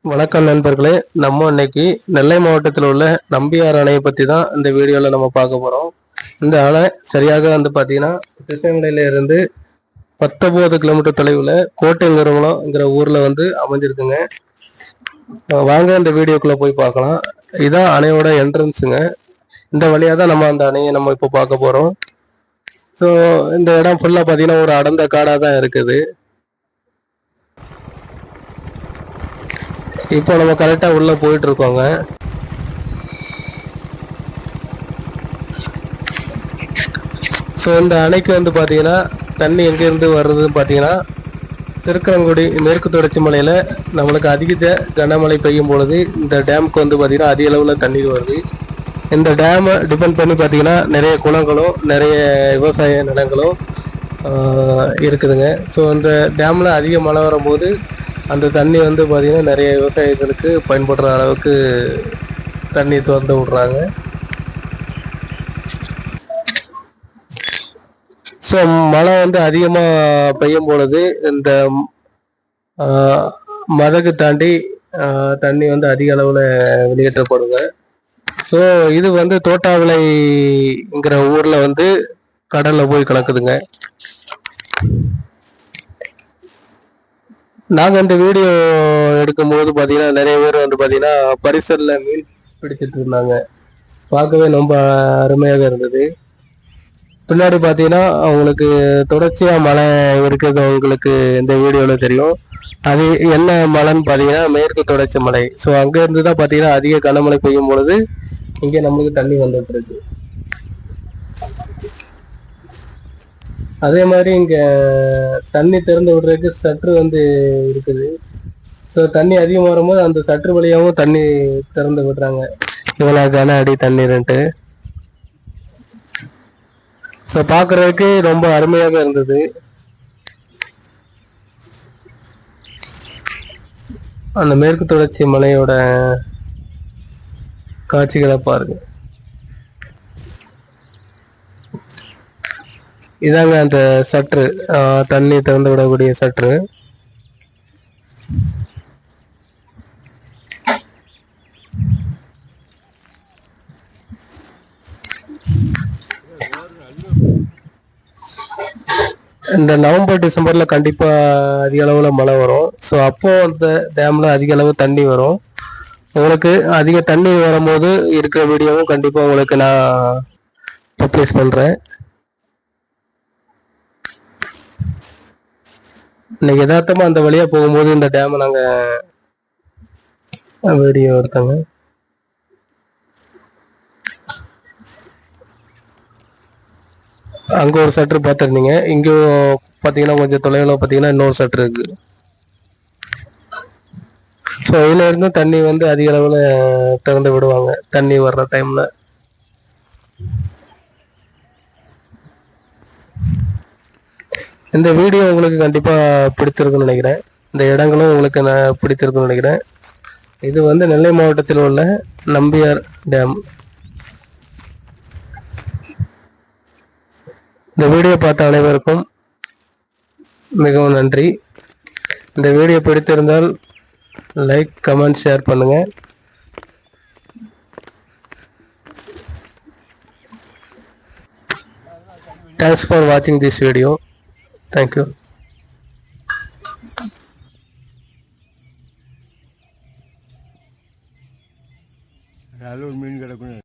வணக்கம் நண்பர்களே. நம்ம இன்னைக்கு நெல்லை மாவட்டத்தில் உள்ள நம்பியார் அணையை பற்றி தான் இந்த வீடியோவில் நம்ம பார்க்க போகிறோம். இந்த அணை சரியாக வந்து பார்த்தீங்கன்னா கிருஷ்ணகிரியில இருந்து 19 கிலோமீட்டர் தொலைவில் கோட்டைங்கிற ஊரில் வந்து அமைஞ்சிருக்குங்க. வாங்க இந்த வீடியோக்குள்ளே போய் பார்க்கலாம். இதுதான் அணையோட என்ட்ரன்ஸுங்க. இந்த வழியாக தான் நம்ம அந்த அணையை நம்ம இப்போ பார்க்க போகிறோம். ஸோ இந்த இடம் ஃபுல்லாக பார்த்தீங்கன்னா ஒரு அடர்ந்த காடாக தான் இருக்குது. இப்போ நம்ம கரெக்டாக உள்ளே போயிட்டு இருக்கோங்க. ஸோ இந்த அணைக்கு வந்து பார்த்தீங்கன்னா தண்ணி எங்கேருந்து வருதுன்னு பார்த்தீங்கன்னா திருக்கரங்குடி மேற்கு தொடர்ச்சி மலையில் நம்மளுக்கு அதிக கனமழை பெய்யும் பொழுது இந்த டேமுக்கு வந்து பார்த்தீங்கன்னா அதிக அளவில் தண்ணீர் வருது. இந்த டேமை டிபெண்ட் பண்ணி பார்த்தீங்கன்னா நிறைய குளங்களும் நிறைய விவசாய நிலங்களும் இருக்குதுங்க. ஸோ இந்த டேமில் அதிக மழை வரும்போது அந்த தண்ணி வந்து பார்த்திங்கன்னா நிறைய விவசாயிகளுக்கு பயன்படுற அளவுக்கு தண்ணி திறந்து விட்றாங்க. ஸோ மழை வந்து அதிகமாக பெய்யும் பொழுது இந்த மதகு தாண்டி தண்ணி வந்து அதிக அளவில் வெளியேற்றப்படுங்க. ஸோ இது வந்து தோட்டாவிளைங்கிற ஊரில் வந்து கடலில் போய் கலக்குதுங்க. நாங்கள் இந்த வீடியோ எடுக்கும்போது பார்த்தீங்கன்னா நிறைய பேர் வந்து பார்த்தீங்கன்னா பரிசலில் மீன் பிடிச்சிட்டு இருந்தாங்க. பார்க்கவே ரொம்ப அருமையாக இருந்தது. பின்னாடி பார்த்தீங்கன்னா அவங்களுக்கு தொடர்ச்சியாக மழை இருக்கிறது அவங்களுக்கு இந்த வீடியோவில் தெரியும். அது என்ன மழைன்னு பார்த்தீங்கன்னா மேற்கு தொடர்ச்சி மலை. ஸோ அங்கேருந்து தான் பார்த்தீங்கன்னா அதிக கனமழை பெய்யும் பொழுது இங்கே நம்மளுக்கு தண்ணி வந்துட்டு இருக்கு. அதே மாதிரி இங்கே தண்ணி திறந்து விடுறதுக்கு சற்று வந்து இருக்குது. ஸோ தண்ணி அதிகமாக வரும்போது அந்த சற்று வழியாகவும் தண்ணி திறந்து விடுறாங்க. இவ்வளோ கன அடி தண்ணீர்ன்ட்டு. ஸோ பார்க்குறதுக்கு ரொம்ப அருமையாக இருந்தது. அந்த மேற்கு தொடர்ச்சி மலையோட காட்சிகளை பாருங்க. இதாங்க அந்த சற்று தண்ணி திறந்து விடக்கூடிய சற்று. இந்த நவம்பர் டிசம்பர்ல கண்டிப்பா அதிக அளவுல மழை வரும். ஸோ அப்போ அந்த டேம்ல அதிக அளவு தண்ணி வரும். உங்களுக்கு அதிக தண்ணி வரும்போது இருக்கிற வீடியோவும் கண்டிப்பா உங்களுக்கு நான் பப்ளிஷ் பண்றேன். இன்னைக்கு யதார்த்தமா அந்த வழியா போகும்போது இந்த டேமை நாங்க வீடியோ எடுத்தாங்க. அங்க ஒரு சற்று பார்த்துருந்தீங்க. இங்கேயும் பார்த்தீங்கன்னா கொஞ்சம் தொலைவில் பார்த்தீங்கன்னா இன்னொரு சற்று இருக்கு. ஸோ இதுல இருந்து தண்ணி வந்து அதிக அளவில் திறந்து விடுவாங்க தண்ணி வர்ற டைம்ல. இந்த வீடியோ உங்களுக்கு கண்டிப்பா பிடிச்சிருக்குன்னு நினைக்கிறேன். இந்த இடங்களும் உங்களுக்கு நான் பிடிச்சிருக்குன்னு நினைக்கிறேன். இது வந்து நெல்லை மாவட்டத்தில் உள்ள நம்பியார் டேம். இந்த வீடியோ பார்த்த அனைவருக்கும் மிகவும் நன்றி. இந்த வீடியோ பிடித்திருந்தால் லைக், கமெண்ட், ஷேர் பண்ணுங்க. தேங்க்ஸ் ஃபார் வாட்சிங் திஸ் வீடியோ. தேங்க்யூ. மீன் கிடக்கும்.